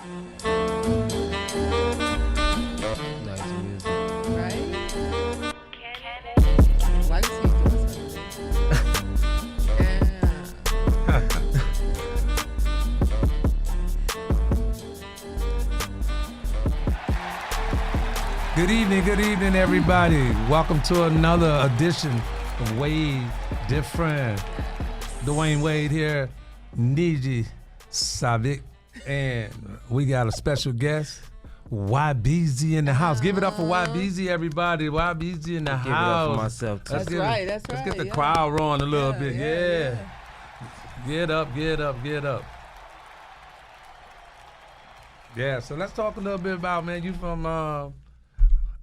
Nice music. Right? Why you see doing something? Yeah. Good evening, everybody. Welcome to another edition of Wade Different. Dwayne Wade here, Njie, Sabik, and we got a special guest, Ybezzy in the house. Give it up for Ybezzy, everybody. Ybezzy in the house. Give it up for myself, too. That's right. Let's get the crowd rolling a little bit. Yeah. Get up. Yeah, so let's talk a little bit about, man, you from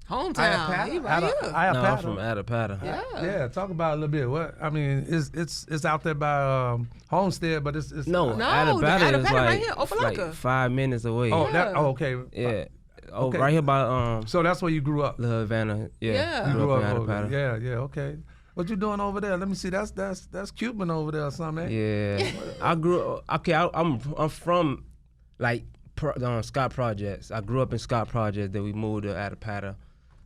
Hometown. He right here. No, I'm from Ybezzy. Yeah. Talk about a little bit. What I mean, it's out there by Homestead, but it's No, Ybezzy is right like, here, Opelika. like 5 minutes away. Okay. Yeah. Oh, Okay. right here by So that's where you grew up. Little Havana. Yeah. You Grew up in over there. Ybezzy. Yeah, okay. What you doing over there? Let me see. That's Cuban over there or something, man. Yeah. I grew up. Okay, I'm from like Scott Projects. I grew up in Scott Projects. Then we moved to Ybezzy.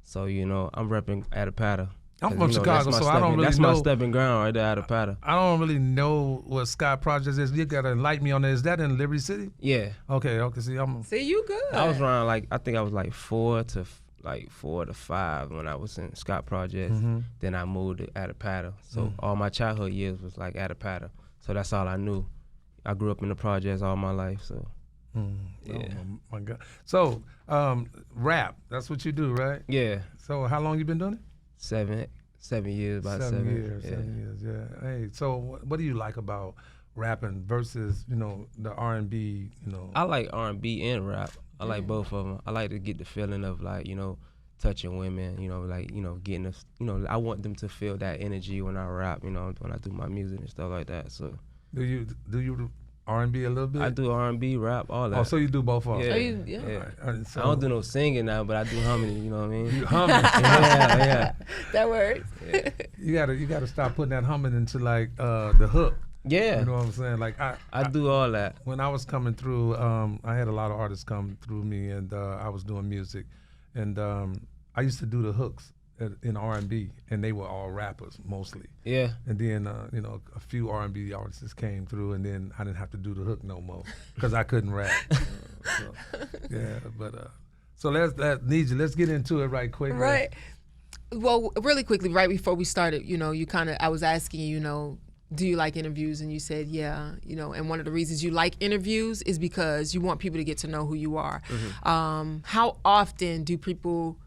So I'm repping Ybezzy. I'm from Chicago, so I don't really That's know. my stepping ground right there, Ybezzy. I don't really know what Scott Projects is. You gotta enlighten me on that. Is that in Liberty City? Yeah. Okay. See, you good. I was around I think I was like 4 to 5 when I was in Scott Projects. Mm-hmm. Then I moved to Ybezzy. So all my childhood years was like Ybezzy. So that's all I knew. I grew up in the projects all my life. So yeah. Oh my God. So rap. That's what you do, right? Yeah. So how long you been doing it? 7 years, about 7 years. 7 years. Yeah. Hey. So what do you like about rapping versus the R&B? I like R&B and rap. I like both of them. I like to get the feeling of touching women, getting us, I want them to feel that energy when I rap, when I do my music and stuff like that. So do you R&B a little bit? I do R&B, rap, all that. Oh, so you do both of them? Yeah. Right. So, I don't do no singing now, but I do humming, you know what I mean? You humming? yeah. That works. Yeah. You gotta stop putting that humming into the hook. Yeah. You know what I'm saying? Like I do all that. When I was coming through, I had a lot of artists come through me, and I was doing music, and I used to do the hooks in R&B, and they were all rappers mostly. Yeah. And then a few R&B artists came through, and then I didn't have to do the hook no more because I couldn't rap. So let's get into it right quick. Right. Well, really quickly, right before we started, I was asking you, do you like interviews? And you said, yeah, and one of the reasons you like interviews is because you want people to get to know who you are. Mm-hmm. How often do people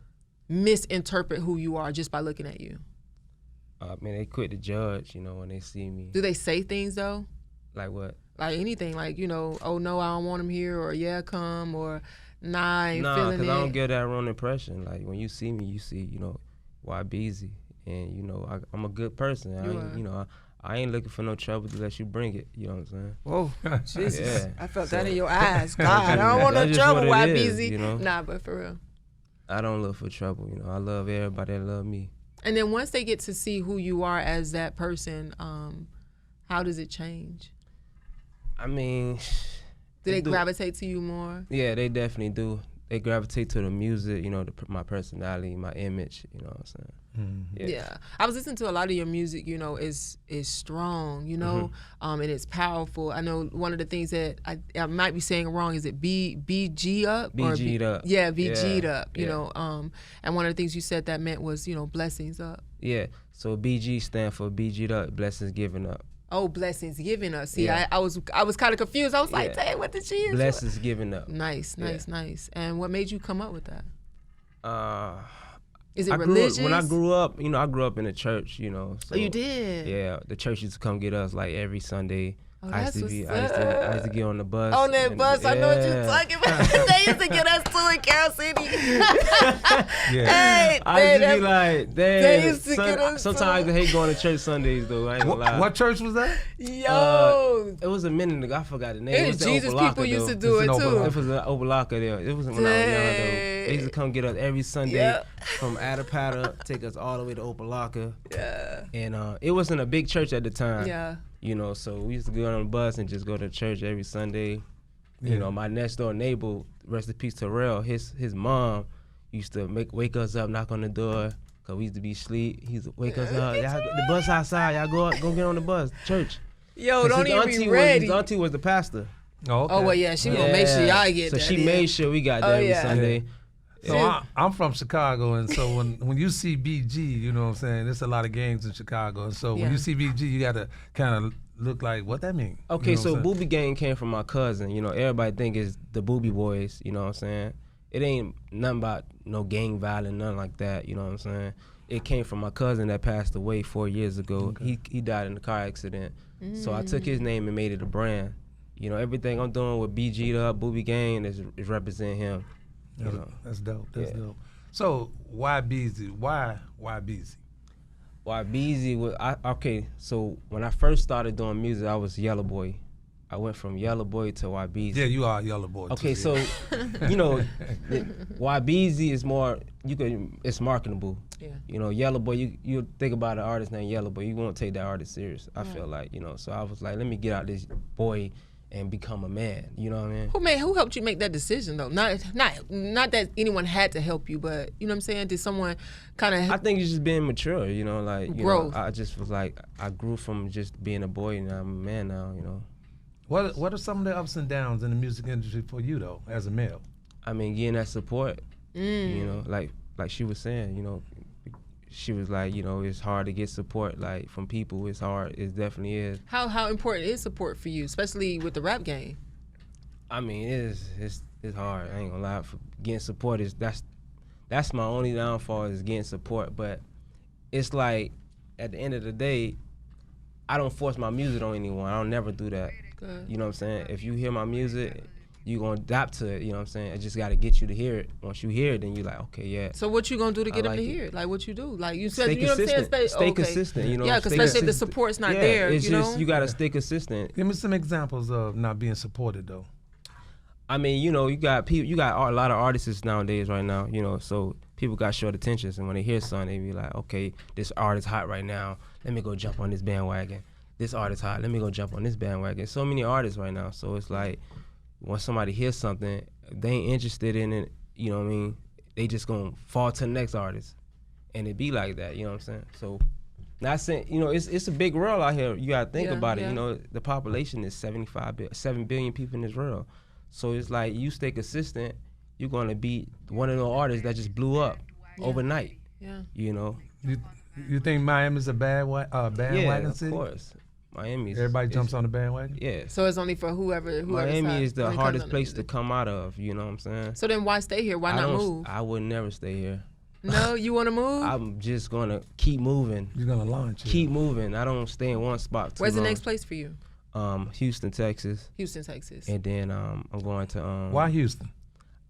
misinterpret who you are just by looking at you? They quit to judge, when they see me. Do they say things though? Like what? Like anything, like, oh no, I don't want him here, or yeah, come, or nah, I ain't feeling it. Because I don't get that wrong impression. Like when you see me, you see, Ybezzy, and I'm a good person. I ain't looking for no trouble unless you bring it. You know what I'm saying? Whoa, Jesus! Yeah. I felt that in your eyes. God, I don't want no trouble, Ybezzy. Nah, but for real. I don't look for trouble. I love everybody that love me. And then once they get to see who you are as that person, how does it change? I mean, do they gravitate to you more? Yeah, they definitely do. They gravitate to the music, my personality, my image. You know what I'm saying? Mm-hmm. Yeah. I was listening to a lot of your music, is strong, and it's powerful. I know one of the things that I might be saying wrong, is it BG'd up? BG'd up. Yeah, BG'd up, and one of the things you said that meant was, blessings up. Yeah, so BG stand for BG'd up, blessings given up. Oh, blessings given up. See, yeah. I was kind of confused. I was like, dang, what did she is? Blessings given up. Nice. And what made you come up with that? Is it religious? When I grew up, I grew up in a church, So, oh, you did? Yeah, the church used to come get us like every Sunday. Oh, I used to get on the bus. On that bus, I know what you're talking about. They used to get us too in Carroll City. Hey, I used to be like, damn. They used to get us sometimes I hate going to church Sundays though. I ain't gonna lie. What church was that? Yo, it was a minute ago. I forgot the name. It was Jesus people used to do it too. It was an Opelika there. It was when I was young though. They used to come get us every Sunday from Ybezzy, take us all the way to Opelika. Yeah. And it wasn't a big church at the time. Yeah. So we used to go on the bus and just go to church every Sunday. You know, my next door neighbor, rest in peace, Terrell. His mom used to wake us up, knock on the door, cause we used to be asleep. He used to wake us up. Y'all, the bus outside. Y'all go get on the bus. Church. Yo, don't even be ready. His auntie was the pastor. Oh, okay. Oh well, yeah, she gonna make sure y'all get so that. So she made sure we got there every Sunday. So I'm from Chicago, and so when you see BG, you know what I'm saying, there's a lot of gangs in Chicago. And so when you see BG, you got to kind of look like, what that mean? Okay, you know so Booby Gang came from my cousin. You know, everybody think it's the Booby Boys, you know what I'm saying? It ain't nothing about no gang violence, nothing like that, you know what I'm saying? It came from my cousin that passed away 4 years ago. Okay. He died in a car accident. So I took his name and made it a brand. You know, everything I'm doing with BG up, Booby Gang is represent him. You know. That's dope. That's dope. So Ybezzy? Why Ybezzy? Ybezzy was okay. So when I first started doing music, I was Yellow Boy. I went from Yellow Boy to Ybezzy. Yeah, you are Yellow Boy. Okay, too, so you know, Ybezzy is more it's marketable. Yeah. You know, Yellow Boy. You think about an artist named Yellow Boy, you won't take that artist serious. I feel like, you know. So I was like, let me get out this boy and become a man. You know what I mean? Who helped you make that decision though? Not that anyone had to help you, but you know what I'm saying? Did someone kind of? I think it's just being mature. You know, like you growth. know, I just was like, I grew from just being a boy and I'm a man now. You know. What are some of the ups and downs in the music industry for you though, as a male? I mean, getting that support. You know, like she was saying, you know, she was like, you know, it's hard to get support like from people. It's hard. It definitely is. How important is support for you, especially with the rap game? I mean, it's hard. I ain't gonna lie. For getting support that's my only downfall is getting support. But it's like at the end of the day, I don't force my music on anyone. I don't never do that. Good. You know what I'm saying? If you hear my music, you gonna adapt to it. You know what I'm saying? I just gotta get you to hear it. Once you hear it, then you're like, okay, yeah. So what you gonna do to get them like to hear it? Like what you do? Like you said, Stay you know consistent. what I'm saying? Stay consistent. You know. Yeah, because especially if the support's not there. It's you just know? you gotta stay consistent. Give me some examples of not being supported though. I mean, you know, you got a lot of artists nowadays right now. You know, so people got short attentions, and when they hear something, they be like, okay, this artist hot right now. Let me go jump on this bandwagon. This artist hot. Let me go jump on this bandwagon. So many artists right now. So it's like, when somebody hears something, they ain't interested in it, you know what I mean? They just gonna fall to the next artist. And it be like that, you know what I'm saying? So, not saying, you know, it's a big world out here. You gotta think about it. You know, the population is 7 billion people in this world. So it's like, you stay consistent, you're gonna be one of those artists that just blew up overnight. Yeah. You know? You think Miami's a bandwagon city? Yeah, of course. Miami's. Everybody jumps on the bandwagon? Yeah. So it's only for whoever Miami is the hardest place music. to come out of, you know what I'm saying? So then why stay here? Why not move? I would never stay here. No, you want to move? I'm just going to keep moving. You're going to launch it. Keep moving. I don't stay in one spot too Where's long. the next place for you? Houston, Texas. Houston, Texas. And then I'm going to... Why Houston?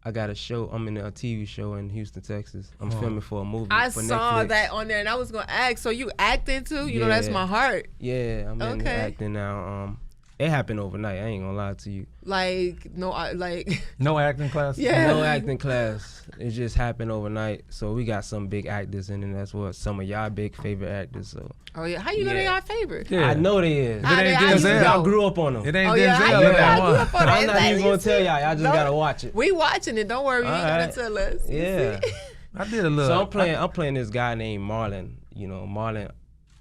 I got a show. I'm in a TV show in Houston, Texas. I'm filming for a movie I for saw Netflix. that on there, and I was gonna ask. So you acting too? You know that's my heart. Yeah, I'm in acting now. It happened overnight. I ain't gonna lie to you. Like no acting class. Yeah, no acting class. It just happened overnight. So we got some big actors in, and that's what some of y'all big favorite actors. So. Oh yeah, how you know they our favorite? Yeah. I know they is. If it ain't Denzel, y'all grew up on them. It ain't Denzel. I'm not even gonna tell y'all. Y'all just gotta watch it. We watching it. Don't worry, you ain't gonna tell us. Yeah. I did a little. So I'm playing this guy named Marlon. You know, Marlon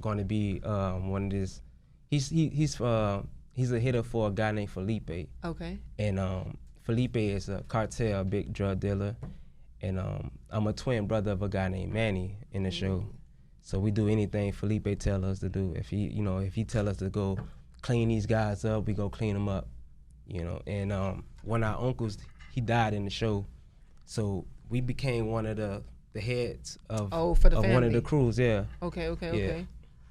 going to be one of this. He's a hitter for a guy named Felipe. Okay. And Felipe is a cartel, a big drug dealer. And I'm a twin brother of a guy named Manny in the show. So we do anything Felipe tell us to do. If he tell us to go clean these guys up, we go clean them up. You know. And one of our uncles, he died in the show. So we became one of the heads of one of the crews, yeah. Okay.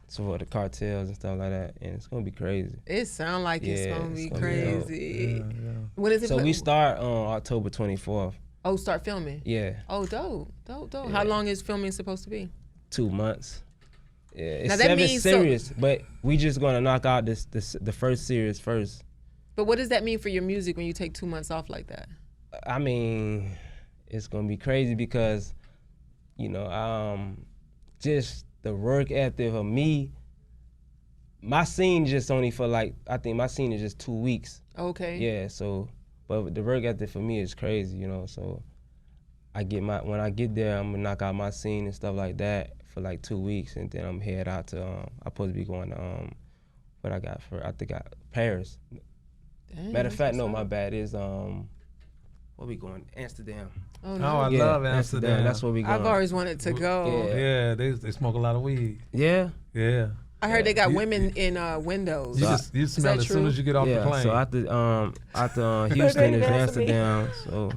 So for the cartels and stuff like that, and it's gonna be crazy. It sound like it's gonna be crazy. Yeah. When is it? So we start on October 24th. Oh, start filming. Yeah. Oh, dope. Yeah. How long is filming supposed to be? 2 months. Yeah, it's now that 7 means series, but we just gonna knock out the first series first. But what does that mean for your music when you take 2 months off like that? I mean, it's gonna be crazy because, you know, just the work ethic of me. My scene just only for I think my scene is just 2 weeks. Okay. Yeah, so But the work ethic for me is crazy, you know. So when I get there, I'm gonna knock out my scene and stuff like that for like 2 weeks, and then I'm head out to I'm supposed to be going to Paris. Dang, Matter of fact, no, what's my up? bad is where we going? Amsterdam. Oh, Oh, no. I love Amsterdam. That's where we going. I've always wanted to go. Yeah. Yeah, they smoke a lot of weed. Yeah. Yeah. I heard they got You- women in windows. You smell that as soon true? as you get off the Yeah. plane. So after Houston is That's me. Amsterdam. So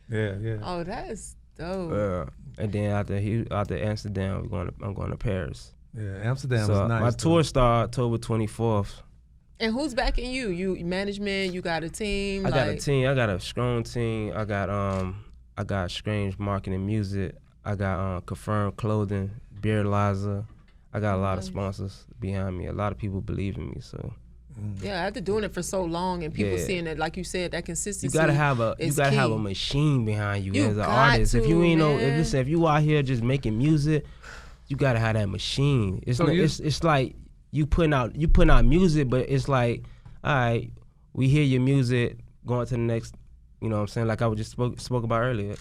yeah. Oh, that's dope. and then after Amsterdam, I'm going to Paris. Yeah, Amsterdam So is nice. my though. tour starts October 24th. And who's backing you? You management? You got a team? I got a team. I got a strong team. I got Strange Marketing Music. I got Confirmed Clothing, Beard Liza. I got a lot of sponsors behind me. A lot of people believe in me. So Yeah, after doing it for so long and people Yeah. seeing that, like you said, that you consistency. gotta have a is key. machine behind you, You as an got artist. If you to, ain't man. if you out here just making music, you gotta have that machine. It's So not, you- it's like you putting out music, but it's like, all right, we hear your music, going to the next. You know what I'm saying? Like I was just spoke about earlier.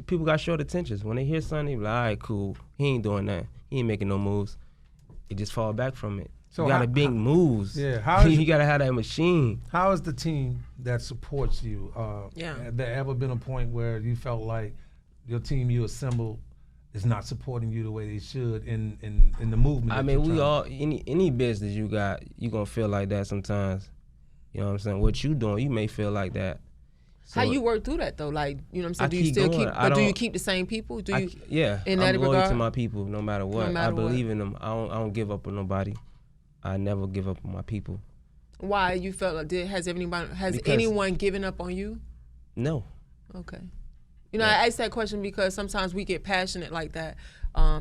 People got short attentions. When they hear something, they be like, all right, cool. He ain't doing that. He ain't making no moves. It just fall back from it. So you gotta how- big moves. Yeah, how is you gotta have that machine. How is the team that supports you? Yeah. Have there ever been a point where you felt like your team you assembled is not supporting you the way they should in the movement? I that mean, you're we trying- all any business you got, you gonna feel like that sometimes. You know what I'm saying? What you doing, you may feel like that. How So you work through that though? Like, you know what I'm saying? I Do you keep still going. keep? I But do you don't- keep the same people? Do you? yeah, in I'm that loyal regard? to my people no matter what. matter I believe what. in them. I don't give up on nobody. I never give up on my people. Why you felt like? Has Because- anyone given up on you? No. Okay. You know, Yeah. I asked that question because sometimes we get passionate like that.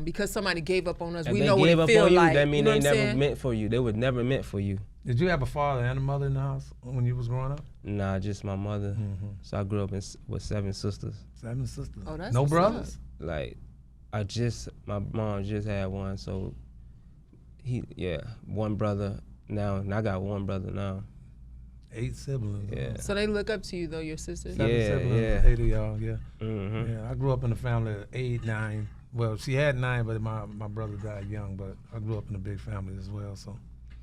Because somebody gave up on us, If we they know what gave it up feel on you, like. that mean you know they what I'm never saying? meant for you. They was never meant for you. Did you have a father and a mother in the house when you was growing up? Nah, just my mother. Mm-hmm. So I grew up with 7 sisters. 7 sisters. Oh, that's no what's brothers. Like, my mom just had one, so one brother now, and I got one brother now. 8 siblings. Yeah. So they look up to you though, your sisters. 7 Yeah, siblings. yeah. 8 of y'all. Yeah. Mm-hmm. Yeah. I grew up in a family of 8, 9. Well, she had 9, but my brother died young. But I grew up in a big family as well. So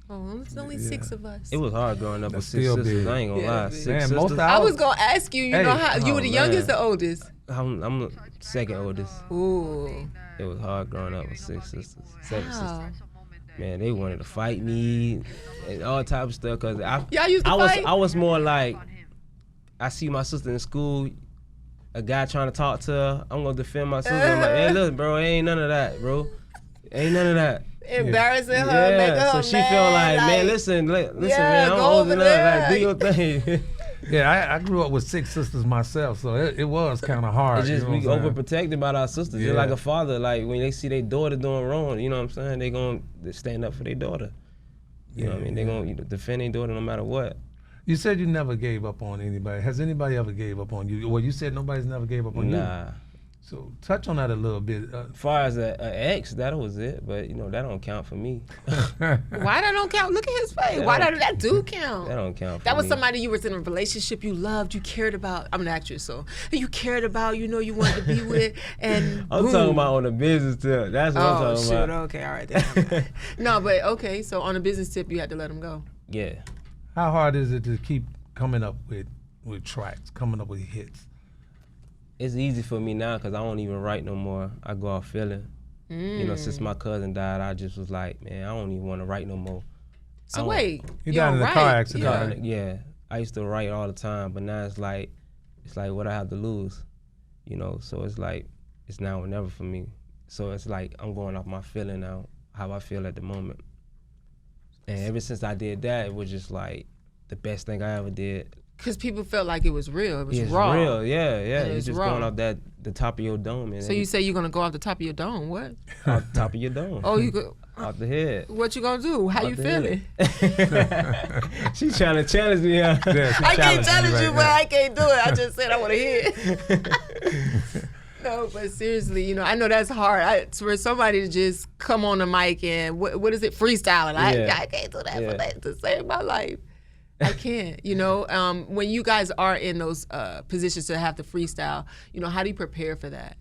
Oh, it's only Yeah. 6 of us. It was hard growing up That's with 6 still sisters. big. I ain't gonna Yeah, lie. big. 6 Man, sisters. most of I was gonna ask you. You Hey. know how you were the Oh, youngest man. or oldest? I'm the second oldest. Ooh. It was hard growing up with 6 sisters, 7 sisters. Wow. Man, they wanted to fight me and all type of stuff. Cause Y'all used to fight? I was more like, I see my sister in school, a guy trying to talk to her. I'm gonna defend my sister. I'm like, hey, look, bro, ain't none of that, bro. Ain't none of that. Embarrassing her, make her Yeah, so she feel like, man, listen, yeah, man, I'm go old over enough. there. Like, do your thing. Yeah, I grew up with 6 sisters myself, so it was kind of hard. It's just you know we what I'm saying? overprotected about our sisters. Yeah. Just like a father, like when they see their daughter doing wrong, you know what I'm saying? They gonna stand up for their daughter. You know what I mean? They gonna defend their daughter no matter what. You said you never gave up on anybody. Has anybody ever gave up on you? Well, you said nobody's never gave up on you. Nah. So touch on that a little bit. As far as an ex, that was it. But you know that don't count for me. Why that don't count? Look at his face. Why that do count? That don't count for That was me. somebody you was in a relationship you loved, you cared about. I'm an actress, so you cared about, you know, you wanted to be with, and I'm boom. talking about on the business tip. That's what I'm Oh talking shoot! about. Okay, all right. Then. No, but okay. So on a business tip, you had to let him go. Yeah. How hard is it to keep coming up with tracks, coming up with hits? It's easy for me now because I don't even write no more. I go off feeling. You know, since my cousin died, I just was like, man, I don't even want to write no more. I So don't- wait, He you died don't in a write. car accident, Yeah. right? Yeah, I used to write all the time, but now it's like what I have to lose, you know. So it's like it's now or never for me. So it's like I'm going off my feeling now, how I feel at the moment. And ever since I did that, it was just like the best thing I ever did. Because people felt like it was real. It was It's raw. real, yeah. And You're it's just raw. going off the top of your dome, and So you say you're gonna go off the top of your dome? What? off the top of your dome, Oh, you go. off the head. What you gonna do? How Off you the feeling? head. She's trying to challenge me. Huh? Yeah, she I can't challenging challenge you, right but now. I can't do it. I just said I want to hear it. No, but seriously, you know, I know that's hard. For somebody to just come on the mic and what is it, freestyling? Yeah. I can't do that Yeah. for that to save my life. I can't. You know, when you guys are in those positions to have to freestyle, you know, how do you prepare for that?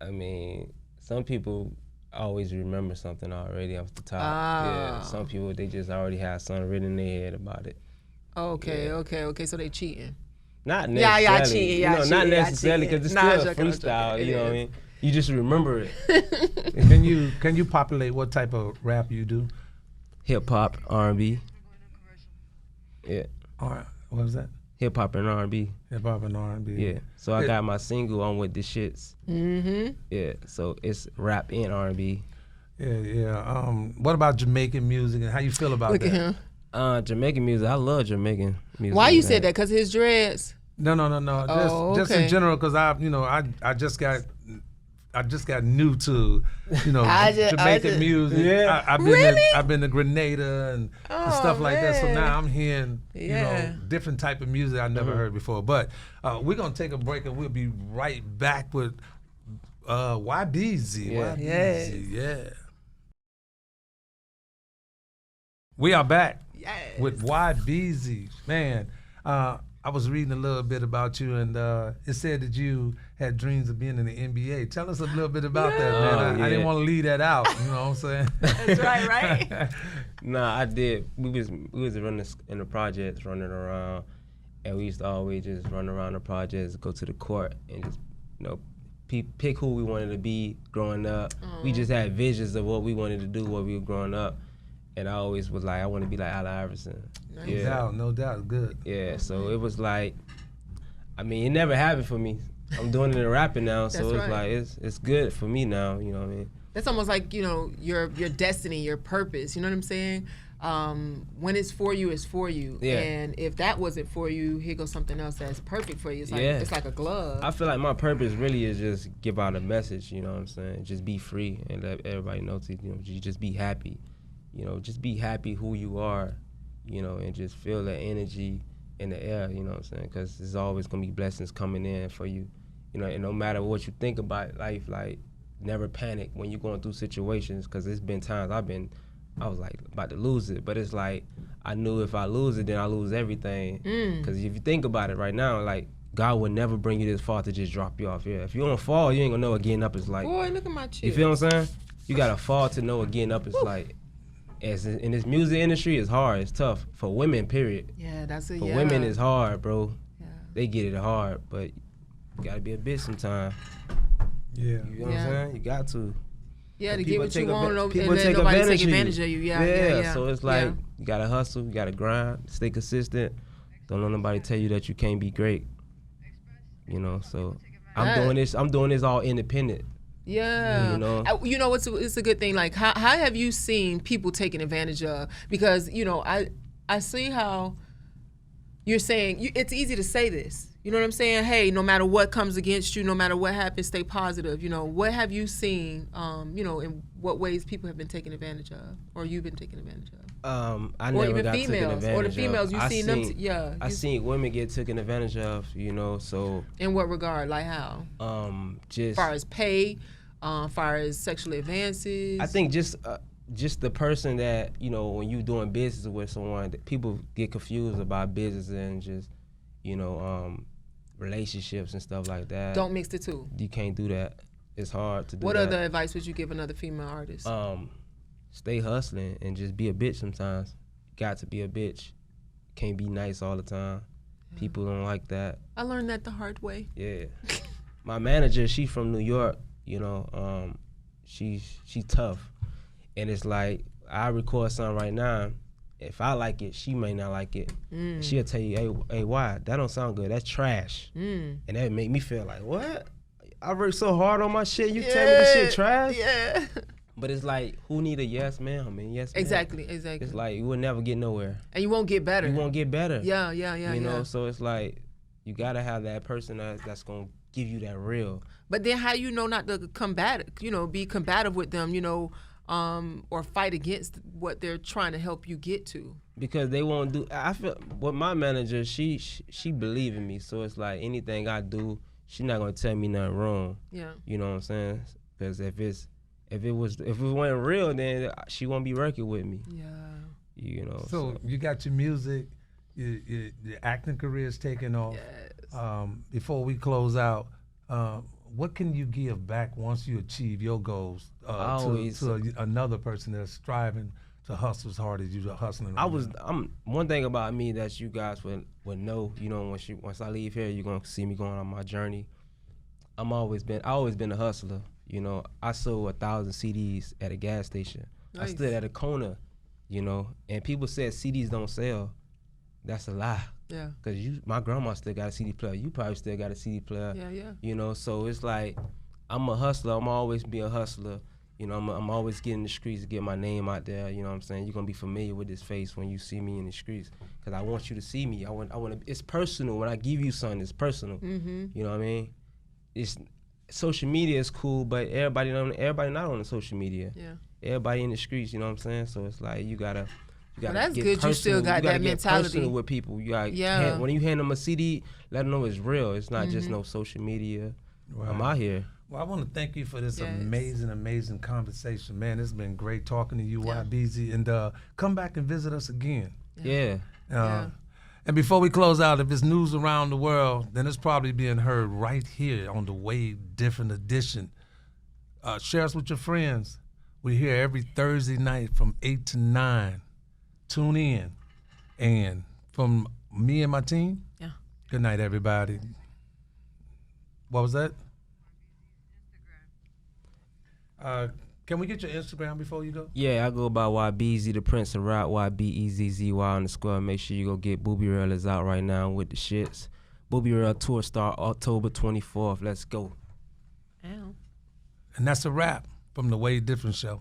I mean, some people always remember something already off the top. Yeah. Ah. Some people, they just already have something written in their head about it. Okay, Yeah. okay. So they cheating. Not necessarily. Yeah, cheating. You know, not cheating, necessarily because it's Nah, still I'm joking, freestyle. You know what I It mean? You just remember it. Can you populate what type of rap you do? Hip hop, R&B. Yeah. All right, what was that? Hip hop and R&B. Hip hop and R&B. Yeah. So I got my single on with the shits. Mm-hmm. Yeah. So it's rap and R&B. Yeah. What about Jamaican music and how you feel about Look that? at him. Jamaican music. I love Jamaican music. Why you said that? Because his dreads? No. Oh, Just in okay. general, because I just got new to, Jamaican music. Yeah. I've been to Grenada and stuff like that. So man. now I'm hearing, Yeah. different type of music I never heard before. But we're gonna take a break and we'll be right back with Ybezzy. Yeah. Ybezzy, yeah. We are back Yes. with Ybezzy. Man, I was reading a little bit about you, and it said that you had dreams of being in the NBA. Tell us a little bit about that, man. I didn't want to leave that out. You know what I'm saying? That's right? Nah, I did. We was running in the projects, running around, and we used to always just run around the projects, go to the court, and just pick who we wanted to be growing up. We just had visions of what we wanted to do while we were growing up, and I always was like, I want to be like Allen Iverson. Nice. No doubt, good. Yeah, so it was like, I mean, it never happened for me. I'm doing it in rapping now, so That's it's right. like it's good for me now. You know what I mean? That's almost like, your destiny, your purpose. You know what I'm saying? When it's for you, it's for you. Yeah. And if that wasn't for you, here goes something else that's perfect for you. It's like it's like a glove. I feel like my purpose really is just give out a message. You know what I'm saying? Just be free and let everybody know you just be happy. Just be happy who you are. And just feel the energy in the air. You know what I'm saying? Because there's always gonna be blessings coming in for you. And no matter what you think about life, like never panic when you're going through situations. Because there's been times I was like about to lose it, but it's like I knew if I lose it, then I lose everything. Because if you think about it right now, like God would never bring you this far to just drop you off. Yeah, if you don't fall, you ain't gonna know what getting up is like. Boy, look at my chips. You feel what I'm saying? You gotta fall to know what getting up is like. As in this music industry, it's hard. It's tough for women. Period. Yeah, that's it. For women, it's hard, bro. Yeah. They get it hard, but you gotta be a bitch sometimes. Yeah. You know what I'm saying? You got to. Yeah, to And get what you want, and people let take nobody advantage take of advantage of you. Yeah. So it's like you gotta hustle, you gotta grind, stay consistent. Don't let nobody tell you that you can't be great. So I'm doing this all independent. Yeah. It's a good thing. Like, how have you seen people taken advantage of? Because, I see how you're saying, it's easy to say this. You know what I'm saying? Hey, no matter what comes against you, no matter what happens, stay positive. What have you seen, in what ways people have been taken advantage of, or you've been taken advantage of? I Or never even got taken females, advantage or the females, of. you've seen them, I seen women get taken advantage of, so. In what regard? Like how? Just. As far as pay, far as sexual advances. I think just the person that, when you doing business with someone, that people get confused about business and just, relationships and stuff like that. Don't mix the two. You can't do that. It's hard to do What that. other advice would you give another female artist? Stay hustling and just be a bitch sometimes. Got to be a bitch. Can't be nice all the time. Yeah. People don't like that. I learned that the hard way. Yeah. My manager, she from New York, she tough. And it's like, I record something right now. If I like it, she may not like it. She'll tell you, hey, why? That don't sound good. That's trash. And that make me feel like, what? I worked so hard on my shit. You tell me this shit trash? Yeah. But it's like, who need a yes man? I mean, yes man. Exactly. It's like, you will never get nowhere. And you won't get better. You won't get better. Yeah. You know, so it's like, you gotta have that person that's gonna give you that real. But then how you know not to be combative with them, or fight against what they're trying to help you get to? Because they won't do. I feel with my manager, she believe in me, so it's like anything I do, she not gonna tell me nothing wrong. Yeah. You know what I'm saying? Because if it wasn't real, then she won't be working with me. Yeah. So you got your music, your acting career is taking off. Yes. Before we close out, what can you give back once you achieve your goals to another person that's striving to hustle as hard as you are hustling? I'm one thing about me that you guys would know. You know, once I leave here, you're gonna see me going on my journey. I always been a hustler. You know, I sold 1,000 CDs at a gas station. Nice. I stood at a corner, you know, and people said CDs don't sell. That's a lie. Yeah. Cause my grandma still got a CD player. You probably still got a CD player. Yeah. You know, so it's like I'm a hustler. I'm always be a hustler. You know, I'm always getting in the streets to get my name out there. You know what I'm saying? You're gonna be familiar with this face when you see me in the streets. Cause I want you to see me. I want to. It's personal. When I give you something, it's personal. Mm-hmm. You know what I mean? It's social media is cool, but everybody not on the social media. Yeah. Everybody in the streets. You know what I'm saying? So it's like you gotta that's get good. personal. You still got you that get mentality personal with people. You got Yeah. when you hand them a CD, let them know it's real. It's not just no social media. Right. I'm out here. Well, I want to thank you for this Yes. amazing conversation, man. It's been great talking to you, Yeah. Ybezzy, and come back and visit us again. Yeah. And before we close out, if it's news around the world, then it's probably being heard right here on the Way Different edition. Share us with your friends. We're here every Thursday night from 8 to 9. Tune in. And from me and my team, good night, everybody. What was that? Can we get your Instagram before you go? Yeah, I go by Ybezzy, the Prince of Rap, YBEZZY _. Make sure you go get Booby Real is out right now with the shits. Booby Real tour start October 24th. Let's go. Ow. And that's a wrap from the Way Different Show.